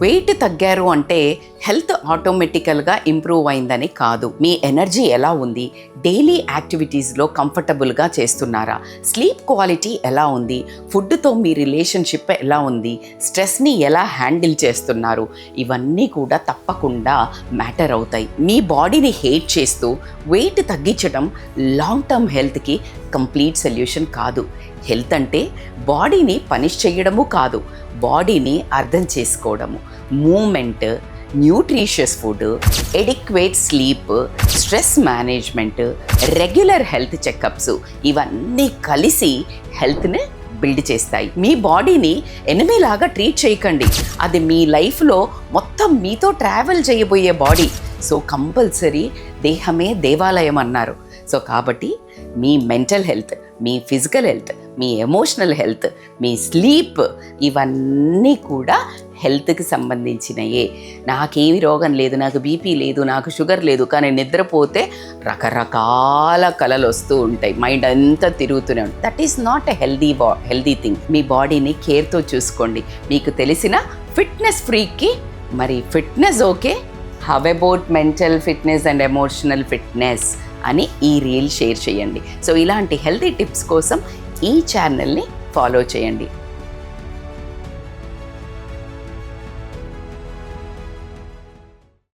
Wait తగ్గారు అంటే health ఆటోమేటికల్గా improve అయిందని కాదు. మీ ఎనర్జీ ఎలా ఉంది, డైలీ యాక్టివిటీస్లో కంఫర్టబుల్గా చేస్తున్నారా, స్లీప్ క్వాలిటీ ఎలా ఉంది, ఫుడ్తో మీ రిలేషన్షిప్ ఎలా ఉంది, స్ట్రెస్ని ఎలా హ్యాండిల్ చేస్తున్నారు, ఇవన్నీ కూడా తప్పకుండా మ్యాటర్ అవుతాయి. మీ బాడీని హేట్ చేస్తూ వెయిట్ తగ్గించడం లాంగ్ టర్మ్ హెల్త్కి కంప్లీట్ సొల్యూషన్ కాదు. హెల్త్ అంటే బాడీని పనిష్ చేయడము కాదు, బాడీని అర్థం చేసుకోవడము. Movement, nutritious food, adequate sleep, stress management, regular health checkups ఇవన్నీ కలిసి హెల్త్ని బిల్డ్ చేస్తాయి. మీ బాడీని ఎనిమిలాగా ట్రీట్ చేయకండి. అది మీ లైఫ్లో మొత్తం మీతో ట్రావెల్ చేయబోయే బాడీ. సో కంపల్సరీ దేహమే దేవాలయం అన్నారు. సో కాబట్టి మీ మెంటల్ హెల్త్, మీ ఫిజికల్ హెల్త్, మీ ఎమోషనల్ హెల్త్, మీ స్లీప్ ఇవన్నీ కూడా హెల్త్కి సంబంధించినయే. నాకేమి రోగం లేదు, నాకు బీపీ లేదు, నాకు షుగర్ లేదు, కానీ నిద్రపోతే రకరకాల కలలు వస్తూ ఉంటాయి, మైండ్ అంతా తిరుగుతూనే ఉంటుంది. That is not a healthy thing. మీ బాడీని కేర్తో చూసుకోండి. మీకు తెలిసిన ఫిట్నెస్ ఫ్రీక్కి మరి fitness okay, how about mental fitness and emotional fitness అని ఈ రీల్ షేర్ చేయండి. సో ఇలాంటి హెల్తీ టిప్స్ కోసం ఈ ఛానల్ని ఫాలో చేయండి.